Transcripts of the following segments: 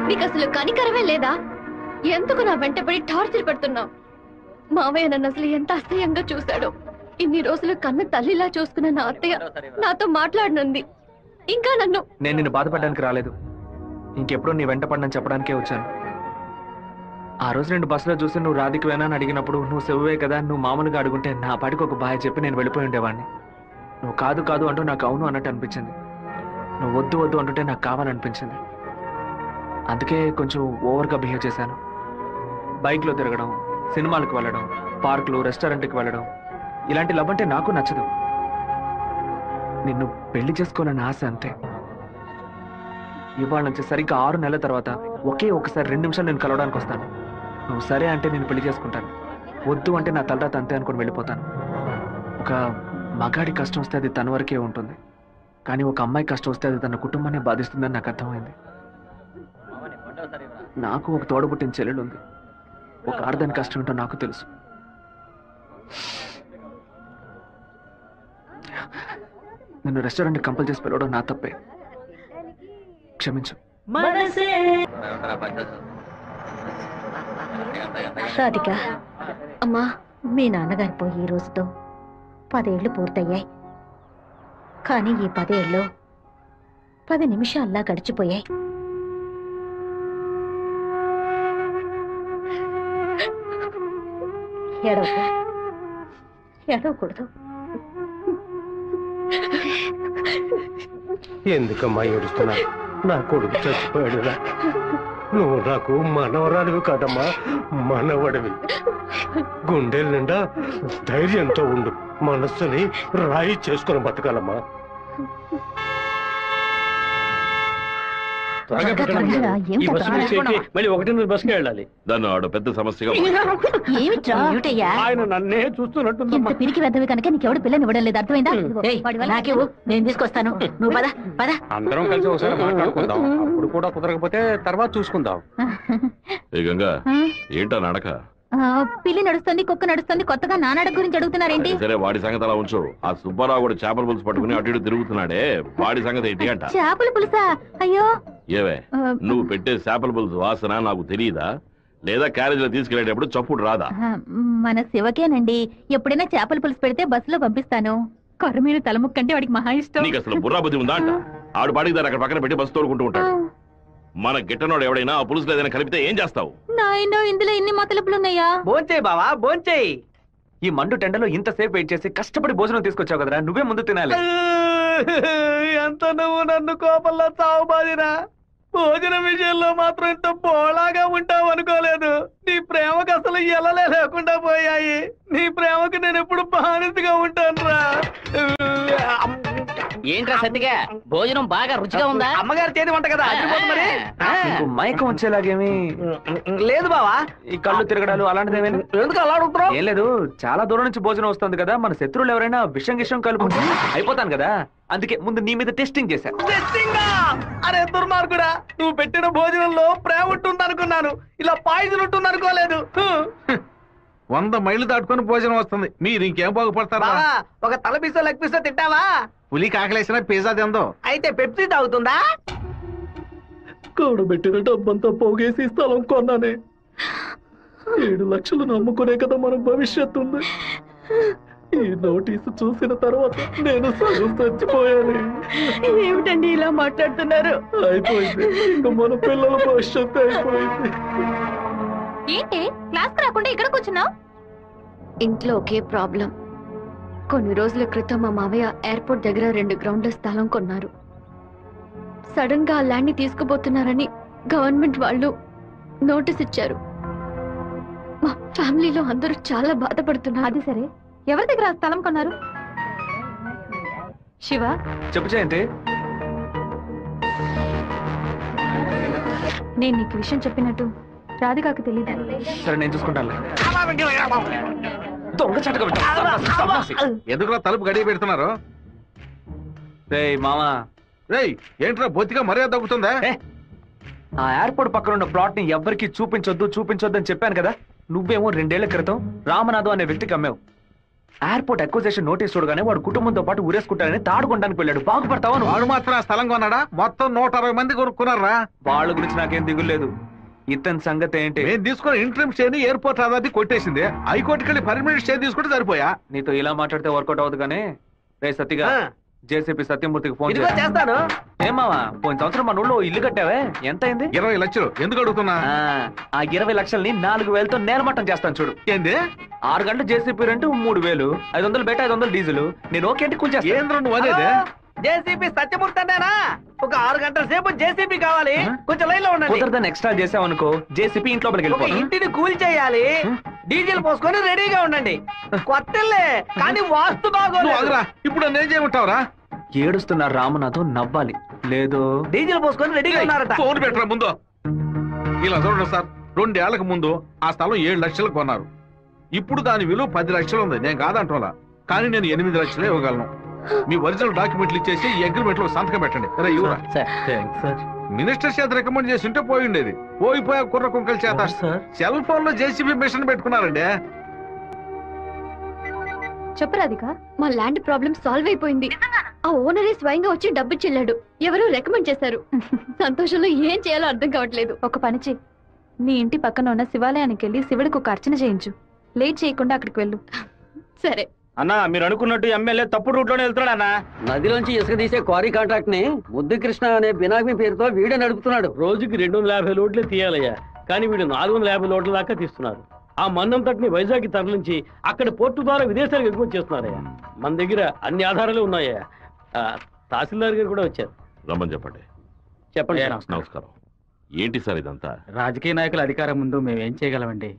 నీకు అసలు కనికరమే లేదా? ఎందుకు నా వెంటబడి టార్చర్ పెడుతున్నావు? మావయ్య నన్ను అసలు ఎంత అసహ్యంగా చూశాడో. ఇన్ని రోజులు కన్న తల్లిలా చూసుకున్న నా అత్తయ్య నాతో మాట్లాడనుంది. ఇంకా నేను నిన్ను బాధపడడానికి రాలేదు. ఇంకెప్పుడు నీ వెంట పడనని చెప్పడానికే వచ్చాను. ఆ రోజు నేను బస్సులో చూసి నువ్వు రాధికవేనా అని అడిగినప్పుడు నువ్వు సెవ్వే కదా, నువ్వు మామూలుగా అడుగుంటే నా పాటికి ఒక బాయ్ చెప్పి నేను వెళ్ళిపోయి ఉండేవాడిని. నువ్వు కాదు కాదు అంటూ నాకు అవును అన్నట్టు అనిపించింది. నువ్వు వద్దు వద్దు అంటుంటే నాకు కావాలనిపించింది. అందుకే కొంచెం ఓవర్గా బిహేవ్ చేశాను. బైక్లో తిరగడం, సినిమాలకు వెళ్ళడం, పార్కులు, రెస్టారెంట్కి వెళ్ళడం, ఇలాంటి లవ్ అంటే నాకు నచ్చదు. నిన్ను పెళ్లి చేసుకోవాలని ఆశ అంతే. ఇవాళ నుంచి సరిగ్గా 6 నెలల తర్వాత ఒకే ఒకసారి 2 నిమిషాలు నేను కలవడానికి వస్తాను. నువ్వు సరే అంటే నేను పెళ్లి చేసుకుంటాను, వద్దు అంటే నా తలరాత అంతే అనుకుని వెళ్ళిపోతాను. ఒక మగాడి కష్టం వస్తే అది తన వరకే ఉంటుంది, కానీ ఒక అమ్మాయి కష్టం వస్తే అది తన కుటుంబాన్ని బాధిస్తుందని నాకు అర్థమైంది. నాకు ఒక తోడబుట్టిన చెల్లెలు ఉంది. ఒక ఆడదాని కష్టం ఏంటో నాకు తెలుసు. నిన్ను రెస్టారెంట్ కంపల్ చేసి పిలవడం నా తప్పే, క్షమించు. రాధిక, అమ్మా, మీ నాన్నగారు పోయి ఈ రోజుతో 10 ఏళ్లు పూర్తయ్యాయి. కానీ ఈ 10 ఏళ్ళు 10 నిమిషాల్లా గడిచిపోయాయి. ఏడవకూడదు. ఎందుకమ్మా ఏడుస్తున్నా? నా కొడుకు చచ్చిపోయాడురా. నువ్వు నాకు మనవరాలివి కాదమ్మా, మనవడివి. గుండెల నిండా ధైర్యంతో ఉండు, మనస్సుని రాయి చేసుకుని బతకాలమ్మా. మళ్ళీ 1 బస్కి వెళ్ళాలి. దాన్ని ఆడ పెద్ద సమస్యగా ఆయన నన్నే చూస్తున్నట్టు పిరికి వెద్దవి కనుక నీకెవడు పిల్లని ఇవ్వడం లేదు, అర్థమైందా? నాకేవు, నేను తీసుకొస్తాను, నువ్వు పద పద. అందరం కలిసి ఒకసారి మాట్లాడుకుందాం. అప్పుడు కూడా కుదరకపోతే తర్వాత చూసుకుందాం. గంగా, ఏంటా నడక? పిల్లి నడుస్తుంది, కుక్క నడుస్తుంది, కొత్తగా నానాడ గురించి అడుగుతున్నారేంటి? సరే, వాడి సంగతి అలా ఉంచు. ఆ సుబ్బారావు కూడా చేపల పులుసు పట్టుకుని అటు ఇటు తిరుగుతున్నాడే, వాడి సంగతి ఏంటి అంట? చేపల పులుసా? అయ్యో, ఏవే, నువ్వు పెట్టే చేపల పులుసు వాసన నాకు తెలియదా? లేదా క్యారేజీలో తీసుకెళ్లేటప్పుడు చప్పుడు రాదా? మన శివకేనండి, ఎప్పుడైనా చేపల పులుసు పెడితే బస్సులో పంపిస్తాను. కొర్రమీన తలముక్కంటే వాడికి మహా ఇష్టం. నీకు అసలు బుర్రా బుద్ధి ఉందా అంట? ఆడు పాడికి దాన్ని అక్కడ పక్కన పెట్టి బస్సు తోడుకుంటూ ఉంటాడు. మన గిట్టనోడు ఎవడైనా ఆ పులుసులో ఏదైనా కలిపితే ఏం చేస్తావు? నాయనో, ఇందులో ఇన్ని మతలపులున్నాయా? భోంచేయి బావా, భోంచేయి. ఈ మండు టెండలో ఇంతసేపు వెయిట్ చేసి కష్టపడి భోజనం తీసుకొచ్చావు కదరా, నువ్వే ముందు తినాలి. ఎంత నువ్వు నన్ను కోపంలో చావు బాదిరా. భోజనం విషయంలో మాత్రం ఇంత బోళాగా ఉంటావు అనుకోలేదు. నీ ప్రేమకు అసలు ఎలలే లేకుండా పోయాయి. నీ ప్రేమకు నేను ఎప్పుడు బానిసగా ఉంటాను రా. ఏంట్రా సత్తిగా, భోజనం బాగా రుచిగా ఉందా? అమ్మగారు చేతి వంట కదా, మరి మైకం వచ్చేలాగేమి లేదు బావా. ఈ కళ్ళు తిరగడాలు అలాంటిదేమైనా? ఎందుకు అలా అడుగుతున్నావు? ఏం లేదు, చాలా దూరం నుంచి భోజనం వస్తుంది కదా, మన శత్రువులు ఎవరైనా విషం గిషం కలుపుకుంటే అయిపోతాను కదా, అందుకే ముందు నీ మీద టెస్టింగ్ చేశా. అరే దుర్మార్గుడా, నువ్వు పెట్టిన భోజనంలో ప్రేమ ఉంటుంది అనుకున్నాను, ఇలా పాయిజన్ ఉంటుంది అనుకోలేదు. 100 మైళ్ళు దాటుకొని భోజనం వస్తుంది, మీరు ఇంకేం బాగుపడతారా? ఒక తల పీసో లెగ్ పీసో తింటావా? పులి కాకలేసిన పిజ్జా తిందో. అయితే పెప్సీ తాగుతుందా? కూడబెట్టిన డబ్బంతా పోగేసి స్థలం కొన్నానే. 7 లక్షలు నమ్ముకునే కదా మన భవిష్యత్తు ఉంది. ఈ నోటీసు చూసిన తర్వాత నేను సగం చచ్చిపోయాను. ఏమిటండి ఇలా మాట్లాడుతున్నారు? అయిపోయింది, ఇంకా మన పిల్లల భవిష్యత్తు అయిపోయింది. ఏంటి క్లాస్ రాకుండా ఇక్కడ కూర్చున్నావు? ఇంట్లో ఒకే ప్రాబ్లం. కొన్ని రోజుల క్రితం మా మావయ్య ఎయిర్పోర్ట్ దగ్గర 2 గ్రౌండ్ల స్థలం కొన్నారు. సడన్ గా ఆ ల్యాండ్ ని తీసుకుపోతున్నారని గవర్నమెంట్ వాళ్ళు నోటీస్ ఇచ్చారు. మా ఫ్యామిలీలో అందరూ చాలా బాధపడుతున్నారు. అది సరే, ఎవరి దగ్గర స్థలం కొన్నారు? శివ, చెప్పు జయంతి. నేను నీకు విషయం చెప్పినట్టు రాధికాకు తెలియదు. సరే, నేను చూసుకుంటాను. దొంగ చటక ఎందుకులా తలుపు గడియ పెడుతున్నారు? రేయ్ మామా, రేయ్ ఏంట్రా బొత్తిగా మర్యాద తగ్గుతుందా? ఆ ఎయిర్పోర్ట్ పక్కన ఉన్న ప్లాట్ ని ఎవ్వరికి చూపించొద్దు అని చెప్పాను కదా. నువ్వేమో 2 ఏళ్ల క్రితం రామనాథం అనే వ్యక్తికి అమ్మావు. ఎయిర్పోర్ట్ అక్విజిషన్ నోటీస్ చూడగానే వాడు కుటుంబంతో పాటు ఊరేసుకుంటారని తాడుకోవడానికి వెళ్ళాడు. బాగుపడతావా నువ్వు? వాడు మాత్రం ఆ స్థలం కొన్నాడా? మొత్తం 160 మంది కొనుక్కున్నారా? వాళ్ళ గురించి నాకేం దిగులేదు. ఇతని సంగతి ఏంటి? నేను తీసుకున్న ఇంట్రీమ్ స్టేని ఎయిర్పోర్ట్ అథారిటీ కొట్టేసింది. హైకోర్టుకి వెళ్ళి పర్మనెంట్ స్టే తీసుకుంటే సరిపోయా. నీతో ఇలా మాట్లాడితే వర్కౌట్ అవుతుంది కానీ రే సత్తిగా జేసీపీ సత్యమూర్తికి ఫోన్ చేస్తాను. ఏమావా పోయిన సంవత్సరం మన ఊళ్ళో ఇల్లు కట్టావే, ఎంత అయింది? 20 లక్షలు. ఎందుకు అడుగుతున్నా? ఆ 20 లక్షల్ని 4,000తో నేలమట్టం చేస్తాను చూడు. ఏంది? 6 గంటలు జేసీపీ రెంట్ 3,000, 500 బయట 500 డీజిల్. నేను ఓకే అంటే కొంచెం ఏంద్ర నువ్వు అనేది? జేసీబీ సత్యమూర్తి అన్నానా? ఒక 6 గంటల సేపు జేసీబీ కావాలి, కొంచెం లైన్ లో ఉండండి. కుదరదని ఎక్స్ట్రా చేసావనుకో జేసీపీ ఇంట్లోకి ఒక ఇంటిని కూల్ చేయాలి, డీజిల్ పోసుకొని రెడీగా ఉండండి. కొత్తలే కానీ వాస్తు బాగోలేదు. ఇప్పుడు నేను చేయమంటావురా? ఏడుస్తున్న రామనాథం నవ్వాలి, లేదు డీజిల్ పోసుకొని రెడీగా ఉన్నారట. ఫోన్ పెట్టరా ముందు. ఇలా చూడండి సార్, 2 ఏళ్లకు ముందు ఆ స్థలం 7 లక్షలకు కొన్నారు. ఇప్పుడు దాని విలువ 10 లక్షలు ఉంది. నేను కాదంటోలా, కానీ నేను 8 లక్షలే ఇవ్వగలను. మీ ఒరిజినల్ డాక్యుమెంట్లు ఇచ్చేసి ఈ అగ్రిమెంట్ లో సంతకం పెట్టండి. మినిస్టర్ చేత రికమెండ్ చేసి ఉంటే పోయి ఉండేది. పోయిపోయా కుర్ర కుంకల చేత సెల్ ఫోన్ లో జేసీబీ మిషన్ పెట్టుకున్నారండి. చెప్పు రాధిక, మా ల్యాండ్ ప్రాబ్లం సాల్వ్ అయిపోయింది. ఆ ఓనరే స్వయంగా వచ్చి డబ్బు చెల్లాడు. ఎవరు రికమెండ్ చేశారు. సంతోషంలో ఏం చేయాలో అర్థం కావట్లేదు. ఒక పని చెయ్యి, నీ ఇంటి పక్కన ఉన్న శివాలయానికి వెళ్ళి శివుడికి ఒక అర్చన చేయించు. లేట్ చేయకుండా అక్కడికి వెళ్ళు. సరే అన్నా, మీరు అనుకున్నట్టు ఎమ్మెల్యే తప్పుడు రూట్ లోనే వెళ్తున్నాడు అన్న. నదిలోంచి ఇసుక తీసే క్వారీ కాంట్రాక్ట్ ని ముద్దు కృష్ణ అనే బినామీ పేరుతో వీడే నడుపుతున్నాడు. రోజుకి 250 లోడ్లే తీయాలయ్యా, కానీ వీడు 450 లోడ్ల దాకా తీస్తున్నారు. ఆ మన్నం తట్టుని వైజాగ్ తరలించి అక్కడ పోర్టు ద్వారా విదేశాలకు ఎగుమతి చేస్తున్నారయ్యా. మన దగ్గర అన్ని ఆధారాలు ఉన్నాయా. తహసీల్దార్ గారు కూడా వచ్చారు. రమ్మని చెప్పండి. చెప్పండి. నమస్కారం. ఏంటి సార్ ఇదంతా? రాజకీయ నాయకుల అధికారం ముందు మేమేం చేయగలమండి?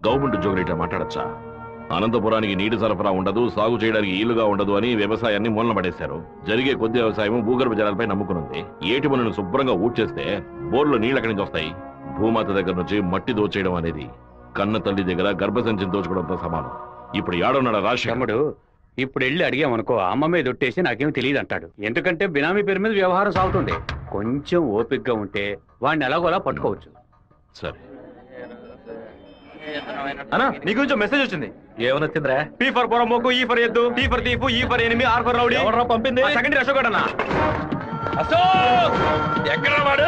గవర్నమెంట్ ఉద్యోగులు ఇట్లా మాట్లాడచ్చా? అనంతపురానికి నీటి సరఫరా ఉండదు, సాగు చేయడానికి ఈలుగా ఉండదు అని వ్యవసాయాన్ని మూలన పడేశారు. జరిగే కొద్ది వ్యవసాయం భూగర్భ జలాలపై నమ్ముకునుంది. ఏటి పనులను శుభ్రంగా ఊడ్చేస్తే బోర్లో నీళ్ళు ఎక్కడి నుంచి వస్తాయి? భూమాత దగ్గర నుంచి మట్టి దోచేయడం అనేది కన్న తల్లి దగ్గర గర్భసంచిని దోచుకోవడంతో సమానం. ఇప్పుడు ఏడన్నాడు రాష్ట్రముడు. ఇప్పుడు వెళ్ళి అడిగామనుకో అమ్మ మీద ఒట్టేసి నాకేం తెలియదు అంటాడు. ఎందుకంటే బినామీ పేరు మీద వ్యవహారం సాగుతుంది. కొంచెం ఓపికగా ఉంటే వాడిని ఎలాగోలా పట్టుకోవచ్చు. సరే అన్నా, నీ గురించి మెసేజ్ వచ్చింది. ఏమనొచ్చిందిరా? పీ ఫర్ పొరమోకు, ఈ ఫర్ ఎద్దు, టీ ఫర్ తీపు, E for enemy, R for rowdy. ఎవరు పంపింది? సెకండరీ అశోక్ అన్న. అశోక్ ఎక్కడ వాడు?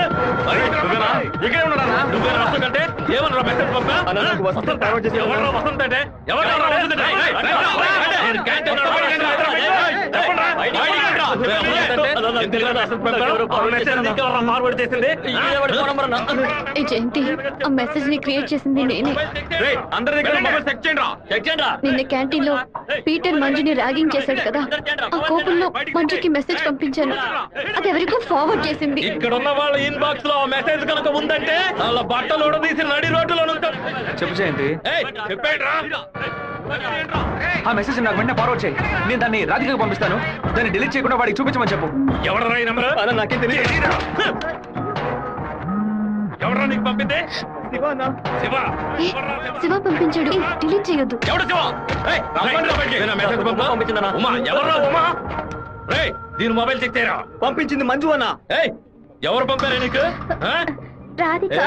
ఇక్కడే ఉన్నాడన్నా. నువ్వేనా అశోక్ అంటే? ఏమన్నా మెసేజ్ పంపా? ఎవరు వసంత అంటే? ఎవరు మార్పుడు చేసింది? ఏ జయంతి, ఆ మెసేజ్ ని క్రియేట్ చేసింది నేనే. అందరి దగ్గర మొబైల్ చెక్ చేయండి. నిన్న క్యాంటీన్ లో పీటర్ మంజుని ర్యాగింగ్ చేశాడు కదా, ఆ కోపంలో మంజుకి మెసేజ్ పంపించాను. అది ఎవరికో ఫార్వర్డ్ చేసింది. ఇక్కడ ఉన్న వాళ్ళ ఇన్బాక్స్ లో మెసేజ్ కనుక ఉందంటే వాళ్ళ బట్టలు ఉడదీసి నడి రోడ్డులో ఉంటారు. చెప్పు జయంతి. ఆ మెసేజ్ నాకు వెంటనే ఫార్వర్డ్ చేయి. నేను దాన్ని రాధికకు పంపిస్తాను. దాన్ని డిలీట్ చేయకుండా వాడికి చూపించమని చెప్పు. ఎవడరా ఈ నెంబర్? నాకేం తెలియదు. ఎవడరా నీకు పంపింది? శివ పంపించాడు. డిలీట్ చేయొద్దు. ఎవడు శివ? పంపించిందన్నా ఉమా. ఎవర్రా ఉమా? దీని మొబైల్ చెక్ చేయరా. పంపించింది మంజు అన్న. ఎవరు పంపారా నీకు? రాధిక.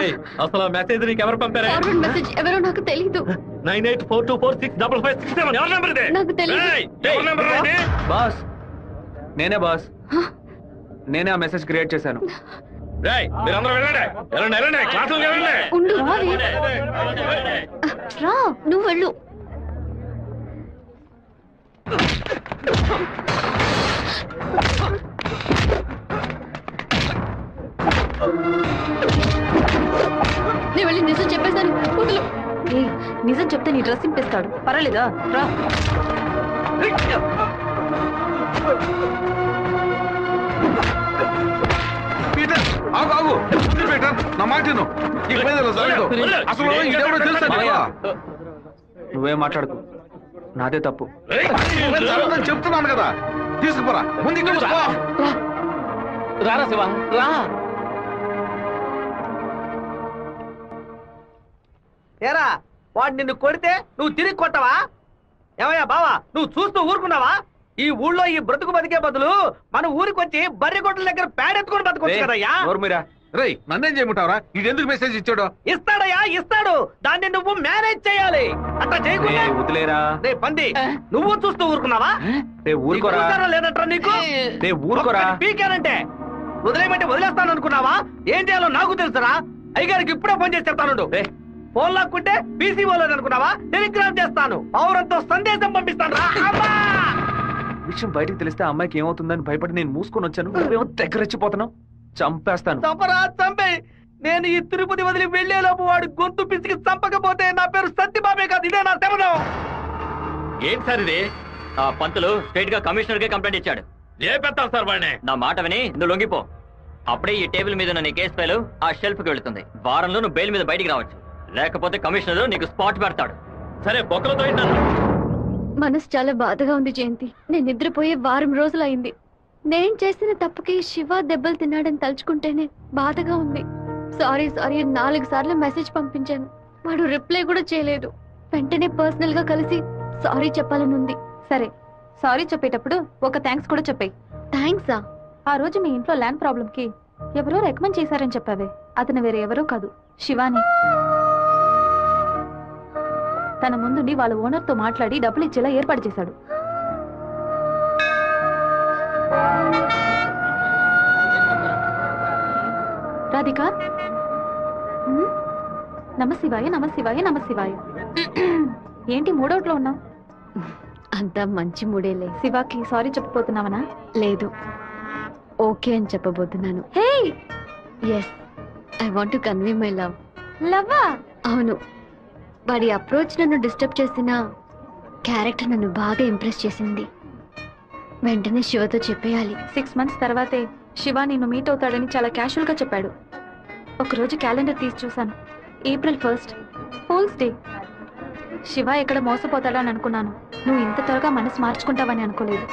అసలు మెసేజ్ నీకు ఎవరు పంపారా? ఫార్వర్డ్ మెసేజ్ ఎవరో నాకు తెలీదు. 9842465567. ఎవరి నెంబర్ ఇది? నాకు తెలీదు. ఎవరి నెంబర్ ఇది? బాస్ నేనే బాస్. నేనే ఆ మెసేజ్ క్రియేట్ చేశాను. మీరందరూ వెళ్ళండి. వెళ్ళండి క్లాసులు వెళ్ళండి. ఉండు రా, నువ్వు వెళ్ళు. నేను వెళ్ళి నిజం చెప్పేశాను. వదులు. నిజం చెప్తే నీ డ్రెస్ చింపేస్తాడు. పర్వాలేదా? రా. పీటర్ ఆగు. పీటర్ నా మాట అసలు ఇదెవడో తెలుసా? నువ్వేం మాట్లాడుకో, నాదే తప్పు. చెప్తున్నాను కదా, తీసుకుపోరా. ముందు రారా శివ రా. ఏరా, వాడు నిన్ను కొడితే నువ్వు తిరిగి కొట్టవా? ఏమయ్యా బావా, నువ్వు చూస్తూ ఊరుకున్నావా? ఈ ఊళ్ళో ఈ బ్రతుకు బతికే బదులు మన ఊరికి వచ్చి బర్రె గొడ్ల దగ్గర పేడెత్తుకొని బతుకొచ్చు కదయ్యా. రేయ్ నన్నేం చేయమంటావరా ఇది ఎందుకు మెసేజ్ ఇచ్చాడో? ఇస్తాడయ్యా ఇస్తాడు, దాన్ని నువ్వు మేనేజ్ చేయాలి. అట్లా చేయకుండా వదిలేరా రే పంది, నువ్వు చూస్తూ ఊరుకున్నావా? ఊరుకోరా లేదంటారా నీకు? ఊరుకోరా పీకానంటే వదిలేయమంటే వదిలేస్తాను అనుకున్నావా? ఏం చేయాలో నాకు తెలుసురా. అయ్యగారికి ఇప్పుడే ఫోన్ చేసి చెప్తాను. ఫోన్ లాక్కుంటే పీసీ పోలేదు అనుకున్నావా? టెలిగ్రామ్ చేస్తాను, పౌరంతో సందేశం పంపిస్తాను రా. విషయం బయటికి తెలిస్తే అమ్మాయికి ఏమవుతుందని భయపడి నేను మూసుకొని వచ్చాను. నువ్వేమో దగ్గరెచ్చిపోతున్నావు. చంపేస్తాను. చంపరా చంపే. నేను ఈ తిరుపతి వదిలి వెళ్లేలోపు వాడు గొంతు పిసికి చంపకపోతే నా పేరు సత్యబాబే కాదు, ఇదే నా శపథం. ఏంటి సార్ ఇది? ఆ పంతులు స్ట్రైట్ గా కమిషనర్ కే కంప్లైంట్ ఇచ్చాడు. ఏ పెడతాం సార్ వాడిని? నా మాట విని నువ్వు లొంగిపో. అప్పుడే ఈ టేబుల్ మీద ఉన్న నీ కేసు ఫైలు ఆ షెల్ఫ్ కి వెళుతుంది. వారంలో నువ్వు బెయిల్ మీద బయటికి రావచ్చు, లేకపోతే కమిషనర్ నీకు స్పాట్ పెడతాడు. సరే బొక్కలతో మనసు చాలా బాధగా ఉంది జయంతి. నేను నిద్రపోయే వారం రోజులైంది. నేను చేసిన తప్పుకి శివ దెబ్బలు తిన్నాడని తలుచుకుంటేనే బాధగా ఉంది. సారీ 4 సార్లు మెసేజ్ పంపించాను, వాడు రిప్లై కూడా చేయలేదు. వెంటనే పర్సనల్ గా కలిసి సారీ చెప్పాలని ఉంది. సరే, సారీ చెప్పేటప్పుడు ఒక థ్యాంక్స్ కూడా చెప్పాయి. థ్యాంక్సా? ఆ రోజు మీ ఇంట్లో ల్యాండ్ ప్రాబ్లం కి ఎవరో రికమెండ్ చేశారని చెప్పావే, అతను వేరే ఎవరో కాదు, శివాని. తన ముందుండి వాళ్ళ ఓనర్ తో మాట్లాడి డబ్బులు ఇచ్చేలా ఏర్పాటు చేశాడు. రాధిక, నమశివాయ నమశివాయ నమశివాయ. ఏంటి మూడోట్లో ఉన్నావు? అంతా మంచి మూడేలే. శివాకి సారీ చెప్పబోతున్నావనా? లేదు, ఓకే అని చెప్పబోతున్నాను. Hey, yes, I want to convey my love. లవ్వా? అవును. వాడి అప్రోచ్ నన్ను డిస్టర్బ్ చేసిన క్యారెక్టర్ నన్ను బాగా ఇంప్రెస్ చేసింది. వెంటనే శివతో చెప్పేయాలి. 6 months తర్వాతే శివ నిన్ను మీట్ అవుతాడని చాలా క్యాషువల్ గా చెప్పాడు. ఒకరోజు క్యాలెండర్ తీసి చూశాను, April 1st, fools day. Shiva ఎక్కడ మోసపోతాడని అనుకున్నాను. నువ్వు ఇంత త్వరగా మనసు మార్చుకుంటావని అనుకోలేదు.